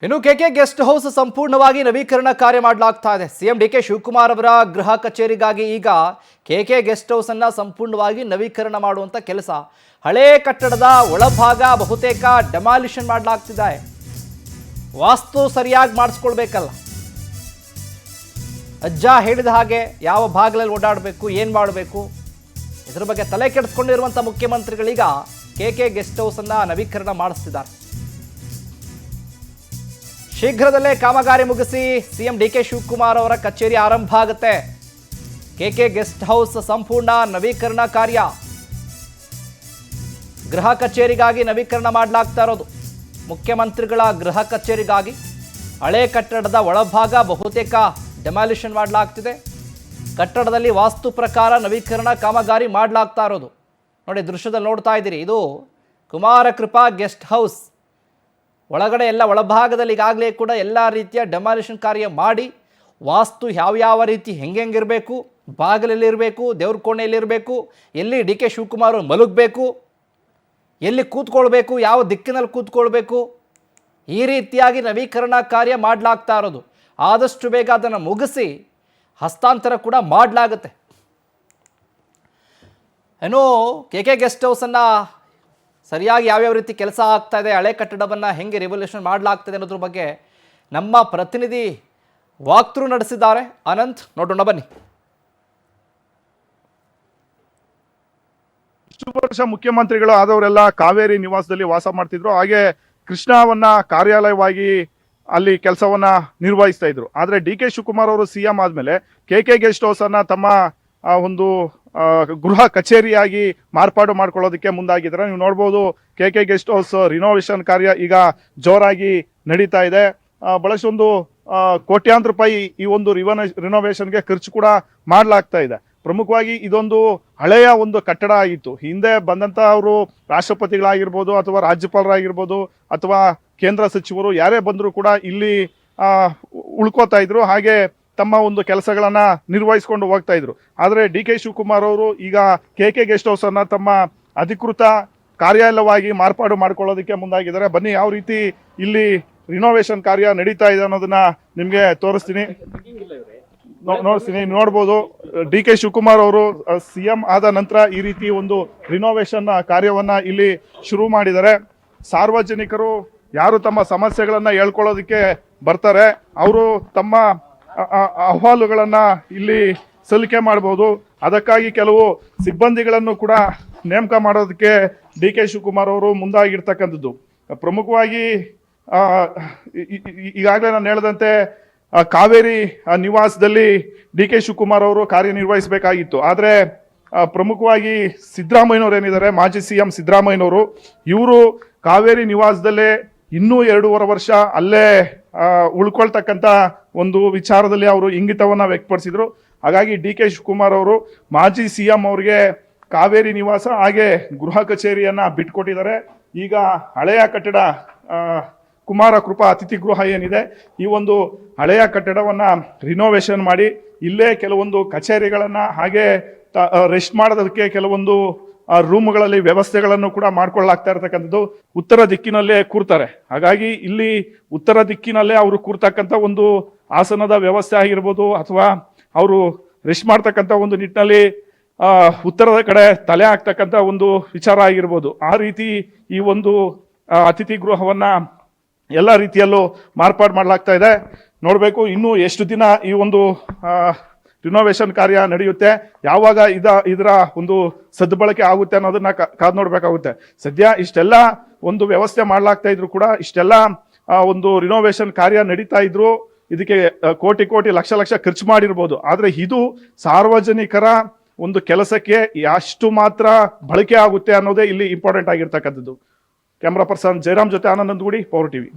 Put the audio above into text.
ಇನ್ನು K K guest house ಸಂಪೂರ್ಣವಾಗಿ ನವೀಕರಣ ಕಾರ್ಯ ಮಾಡಲಾಗ್ತಾ ಇದೆ. ಸಿಎಂ ಡಿಕೆ ಶಿವಕುಮಾರ್ ಅವರ ಗೃಹ ಕಚೇರಿಗಾಗಿ ಈಗ ಕೆಕೆ ಗೆಸ್ಟ್ ಹೌಸ್ ಅನ್ನ ಸಂಪೂರ್ಣವಾಗಿ ನವೀಕರಣ ಮಾಡುವಂತ ಕೆಲಸ. ಹಳೆ ಕಟ್ಟಡದ ಒಳಭಾಗ ಬಹುತೇಕ ಡೆಮಾಲಿಷನ್ ಮಾಡಲಾಗ್ತಿದೆ. ವಾಸ್ತು ಸರಿಯಾಗಿ ಮಾಡಿಸ್ಕೊಳ್ಬೇಕಲ್ಲ. ಅಜ್ಜ ಹೇಳಿದ ಹಾಗೆ ಯಾವ ಭಾಗದಲ್ಲಿ ಓಡಾಡಬೇಕು, ಏನು ಮಾಡಬೇಕು, ಇದರ ಬಗ್ಗೆ ತಲೆ ಕೆಡಿಸ್ಕೊಂಡಿರುವಂಥ ಮುಖ್ಯಮಂತ್ರಿಗಳೀಗ ಕೆಕೆ ಗೆಸ್ಟ್ ಹೌಸ್ ಅನ್ನ ನವೀಕರಣ ಮಾಡಿಸ್ತಿದ್ದಾರೆ. ಶೀಘ್ರದಲ್ಲೇ ಕಾಮಗಾರಿ ಮುಗಿಸಿ ಸಿಎಂ ಡಿಕೆ ಶಿವಕುಮಾರ್ ಅವರ ಕಚೇರಿ ಆರಂಭ ಆಗುತ್ತೆ. ಕೆಕೆ ಗೆಸ್ಟ್ ಹೌಸ್ ಸಂಪೂರ್ಣ ನವೀಕರಣ ಕಾರ್ಯ. ಗೃಹ ಕಚೇರಿಗಾಗಿ ನವೀಕರಣ ಮಾಡಲಾಗ್ತಾ ಇರೋದು. ಮುಖ್ಯಮಂತ್ರಿಗಳ ಗೃಹ ಕಚೇರಿಗಾಗಿ ಹಳೆ ಕಟ್ಟಡದ ಒಳಭಾಗ ಬಹುತೇಕ ಡೆಮಾಲಿಷನ್ ಮಾಡಲಾಗ್ತಿದೆ. ಕಟ್ಟಡದಲ್ಲಿ ವಾಸ್ತು ಪ್ರಕಾರ ನವೀಕರಣ ಕಾಮಗಾರಿ ಮಾಡಲಾಗ್ತಾ ಇರೋದು. ನೋಡಿ, ದೃಶ್ಯದಲ್ಲಿ ನೋಡ್ತಾ ಇದ್ದೀರಿ, ಇದು ಕುಮಾರ ಕೃಪಾ ಗೆಸ್ಟ್ ಹೌಸ್. ಒಳಗಡೆ ಎಲ್ಲ ಒಳಭಾಗದಲ್ಲಿ ಈಗಾಗಲೇ ಕೂಡ ಎಲ್ಲ ರೀತಿಯ ಡೆಮಾಲಿಷನ್ ಕಾರ್ಯ ಮಾಡಿ ವಾಸ್ತು ಯಾವ್ಯಾವ ರೀತಿ ಹೆಂಗಿರಬೇಕು, ಬಾಗಿಲಲ್ಲಿರಬೇಕು, ದೇವ್ರ ಕೋಣೆಯಲ್ಲಿರಬೇಕು, ಎಲ್ಲಿ ಡಿ ಕೆ ಶಿವಕುಮಾರ್ ಮಲಗಬೇಕು, ಎಲ್ಲಿ ಕೂತ್ಕೊಳ್ಬೇಕು, ಯಾವ ದಿಕ್ಕಿನಲ್ಲಿ ಕೂತ್ಕೊಳ್ಬೇಕು, ಈ ರೀತಿಯಾಗಿ ನವೀಕರಣ ಕಾರ್ಯ ಮಾಡಲಾಗ್ತಾ ಇರೋದು. ಆದಷ್ಟು ಬೇಗ ಅದನ್ನು ಮುಗಿಸಿ ಹಸ್ತಾಂತರ ಕೂಡ ಮಾಡಲಾಗುತ್ತೆ. ಏನೋ ಕೆಕೆ ಗೆಸ್ಟ್ ಹೌಸನ್ನು ಸರಿಯಾಗಿ ಯಾವ್ಯಾವ ರೀತಿ ಕೆಲಸ ಆಗ್ತಾ ಇದೆ, ಹಳೆ ಕಟ್ಟಡವನ್ನು ಹೆಂಗೆ ರಿವಲ್ಯೂಷನ್ ಮಾಡಲಾಗ್ತದೆ ಅನ್ನೋದ್ರ ಬಗ್ಗೆ ನಮ್ಮ ಪ್ರತಿನಿಧಿ ವಾಕ್ಥ್ರೂ ನಡೆಸಿದ್ದಾರೆ. ಅನಂತ್, ನೋಡೋಣ ಬನ್ನಿ. ಇಷ್ಟು ವರ್ಷ ಮುಖ್ಯಮಂತ್ರಿಗಳು ಆದವರೆಲ್ಲ ಕಾವೇರಿ ನಿವಾಸದಲ್ಲಿ ವಾಸ ಮಾಡ್ತಿದ್ರು. ಹಾಗೆ ಕೃಷ್ಣವನ್ನ ಕಾರ್ಯಾಲಯವಾಗಿ ಅಲ್ಲಿ ಕೆಲಸವನ್ನ ನಿರ್ವಹಿಸ್ತಾ ಇದ್ರು. ಆದ್ರೆ ಡಿ ಕೆ ಶಿವಕುಮಾರ್ ಅವರು ಸಿಎಂ ಆದ್ಮೇಲೆ ಕೆಕೆ ಗೆಸ್ಟ್ ಹೌಸ್ ಅನ್ನ ತಮ್ಮ ಒಂದು ಗೃಹ ಕಚೇರಿಯಾಗಿ ಮಾರ್ಪಾಡು ಮಾಡ್ಕೊಳ್ಳೋದಕ್ಕೆ ಮುಂದಾಗಿದ್ದಾರೆ. ನೀವು ನೋಡ್ಬೋದು, ಕೆಕೆ ಗೆಸ್ಟ್ ಹೌಸ್ ರಿನೋವೇಷನ್ ಕಾರ್ಯ ಈಗ ಜೋರಾಗಿ ನಡೀತಾ ಇದೆ. ಬಹಳಷ್ಟೊಂದು ಕೋಟ್ಯಾಂತರ ರೂಪಾಯಿ ಈ ಒಂದು ರಿನೋವೇಷನ್ಗೆ ಖರ್ಚು ಕೂಡ ಮಾಡಲಾಗ್ತಾ ಇದೆ. ಪ್ರಮುಖವಾಗಿ ಇದೊಂದು ಹಳೆಯ ಒಂದು ಕಟ್ಟಡ ಆಗಿತ್ತು. ಹಿಂದೆ ಬಂದಂತ ಅವರು ರಾಷ್ಟ್ರಪತಿಗಳಾಗಿರ್ಬೋದು ಅಥವಾ ರಾಜ್ಯಪಾಲರಾಗಿರ್ಬೋದು ಅಥವಾ ಕೇಂದ್ರ ಸಚಿವರು ಯಾರೇ ಬಂದರೂ ಕೂಡ ಇಲ್ಲಿ ಉಳ್ಕೋತಾ ಇದ್ರು. ಹಾಗೆ ತಮ್ಮ ಒಂದು ಕೆಲಸಗಳನ್ನ ನಿರ್ವಹಿಸ್ಕೊಂಡು ಹೋಗ್ತಾ ಇದ್ರು. ಆದರೆ ಡಿ ಕೆ ಶಿವಕುಮಾರ್ ಅವರು ಈಗ ಕೆಕೆ ಗೆಸ್ಟ್ ಹೌಸ್ ಅನ್ನ ತಮ್ಮ ಅಧಿಕೃತ ಕಾರ್ಯಾಲಯವಾಗಿ ಮಾರ್ಪಾಡು ಮಾಡ್ಕೊಳ್ಳೋದಕ್ಕೆ ಮುಂದಾಗಿದ್ದಾರೆ. ಬನ್ನಿ, ಯಾವ ರೀತಿ ಇಲ್ಲಿ ರಿನೋವೇಷನ್ ಕಾರ್ಯ ನಡೀತಾ ಇದೆ ಅನ್ನೋದನ್ನ ನಿಮ್ಗೆ ತೋರಿಸ್ತೀನಿ. ನೋಡ್ಬೋದು, ಡಿ ಕೆ ಶಿವಕುಮಾರ್ ಅವರು ಸಿಎಂ ಆದ ನಂತರ ಈ ರೀತಿ ಒಂದು ರಿನೋವೇಷನ್ ಕಾರ್ಯವನ್ನ ಇಲ್ಲಿ ಶುರು ಮಾಡಿದ್ದಾರೆ. ಸಾರ್ವಜನಿಕರು ಯಾರು ತಮ್ಮ ಸಮಸ್ಯೆಗಳನ್ನ ಹೇಳ್ಕೊಳ್ಳೋದಕ್ಕೆ ಬರ್ತಾರೆ, ಅವರು ತಮ್ಮ ಅಹವಾಲುಗಳನ್ನ ಇಲ್ಲಿ ಸಲ್ಲಿಕೆ ಮಾಡಬಹುದು. ಅದಕ್ಕಾಗಿ ಕೆಲವು ಸಿಬ್ಬಂದಿಗಳನ್ನು ಕೂಡ ನೇಮಕ ಮಾಡೋದಕ್ಕೆ ಡಿ ಕೆ ಶಿವಕುಮಾರ್ ಅವರು ಮುಂದಾಗಿರ್ತಕ್ಕಂಥದ್ದು. ಪ್ರಮುಖವಾಗಿ ಈಗಾಗಲೇ ನಾನು ಹೇಳಿದಂತೆ ಕಾವೇರಿ ನಿವಾಸದಲ್ಲಿ ಡಿ ಕೆ ಶಿವಕುಮಾರ್ ಅವರು ಕಾರ್ಯನಿರ್ವಹಿಸಬೇಕಾಗಿತ್ತು. ಆದರೆ ಪ್ರಮುಖವಾಗಿ ಸಿದ್ದರಾಮಯ್ಯನವರು ಏನಿದ್ದಾರೆ, ಮಾಜಿ ಸಿಎಂ ಸಿದ್ದರಾಮಯ್ಯನವರು, ಇವರು ಕಾವೇರಿ ನಿವಾಸದಲ್ಲೇ ಇನ್ನೂ 2.5 ವರ್ಷ ಅಲ್ಲೇ ಉಳ್ಕೊಳ್ತಕ್ಕಂಥ ಒಂದು ವಿಚಾರದಲ್ಲಿ ಅವರು ಇಂಗಿತವನ್ನ ವ್ಯಕ್ತಪಡಿಸಿದ್ರು. ಹಾಗಾಗಿ ಡಿ ಕೆ ಶಿವಕುಮಾರ್ ಅವರು ಮಾಜಿ ಸಿಎಂ ಅವರಿಗೆ ಕಾವೇರಿ ನಿವಾಸ ಹಾಗೆ ಗೃಹ ಕಚೇರಿಯನ್ನ ಬಿಟ್ಕೊಟ್ಟಿದ್ದಾರೆ. ಈಗ ಹಳೆಯ ಕಟ್ಟಡ ಕುಮಾರ ಕೃಪಾ ಅತಿಥಿ ಗೃಹ ಏನಿದೆ, ಈ ಒಂದು ಹಳೆಯ ಕಟ್ಟಡವನ್ನ ರಿನೋವೇಷನ್ ಮಾಡಿ ಇಲ್ಲೇ ಕೆಲವೊಂದು ಕಚೇರಿಗಳನ್ನ ಹಾಗೆ ರೆಸ್ಟ್ ಮಾಡೋದಕ್ಕೆ ಕೆಲವೊಂದು ರೂಮ್ಗಳಲ್ಲಿ ವ್ಯವಸ್ಥೆಗಳನ್ನು ಕೂಡ ಮಾಡ್ಕೊಳ್ಳಾಗ್ತಾ ಇರ್ತಕ್ಕಂಥದ್ದು. ಉತ್ತರ ದಿಕ್ಕಿನಲ್ಲೇ ಕೂರ್ತಾರೆ. ಹಾಗಾಗಿ ಇಲ್ಲಿ ಉತ್ತರ ದಿಕ್ಕಿನಲ್ಲೇ ಅವರು ಕೂರ್ತಕ್ಕಂಥ ಒಂದು ಆಸನದ ವ್ಯವಸ್ಥೆ ಆಗಿರ್ಬೋದು ಅಥವಾ ಅವರು ರೆಸ್ಟ್ ಮಾಡ್ತಕ್ಕಂಥ ಒಂದು ನಿಟ್ಟಿನಲ್ಲಿ ಉತ್ತರದ ಕಡೆ ತಲೆ ಹಾಕ್ತಕ್ಕಂಥ ಒಂದು ವಿಚಾರ ಆಗಿರ್ಬೋದು. ಆ ರೀತಿ ಈ ಒಂದು ಅತಿಥಿ ಗೃಹವನ್ನ ಎಲ್ಲ ರೀತಿಯಲ್ಲೂ ಮಾರ್ಪಾಡು ಮಾಡಲಾಗ್ತಾ ಇದೆ. ನೋಡಬೇಕು ಇನ್ನು ಎಷ್ಟು ದಿನ ಈ ಒಂದು ರಿನೋವೇಷನ್ ಕಾರ್ಯ ನಡೆಯುತ್ತೆ, ಯಾವಾಗ ಇದರ ಒಂದು ಸದ್ಬಳಕೆ ಆಗುತ್ತೆ ಅನ್ನೋದನ್ನ ಕಾದು ನೋಡ್ಬೇಕಾಗುತ್ತೆ. ಸದ್ಯ ಇಷ್ಟೆಲ್ಲ ಒಂದು ವ್ಯವಸ್ಥೆ ಮಾಡ್ಲಾಗ್ತಾ ಇದ್ರು ಕೂಡ, ಇಷ್ಟೆಲ್ಲ ಒಂದು ರಿನೋವೇಷನ್ ಕಾರ್ಯ ನಡೀತಾ ಇದ್ರು, ಇದಕ್ಕೆ ಕೋಟಿ ಲಕ್ಷ ಖರ್ಚು ಮಾಡಿರ್ಬೋದು. ಆದ್ರೆ ಇದು ಸಾರ್ವಜನಿಕರ ಒಂದು ಕೆಲಸಕ್ಕೆ ಎಷ್ಟು ಮಾತ್ರ ಬಳಕೆ ಆಗುತ್ತೆ ಅನ್ನೋದೇ ಇಲ್ಲಿ ಇಂಪಾರ್ಟೆಂಟ್ ಆಗಿರ್ತಕ್ಕಂಥದ್ದು. ಕ್ಯಾಮ್ರಾ ಪರ್ಸನ್ ಜಯರಾಮ್ ಜೊತೆ ಆನಂದ್ ಗುಡಿ, ಪವರ್ ಟಿವಿ.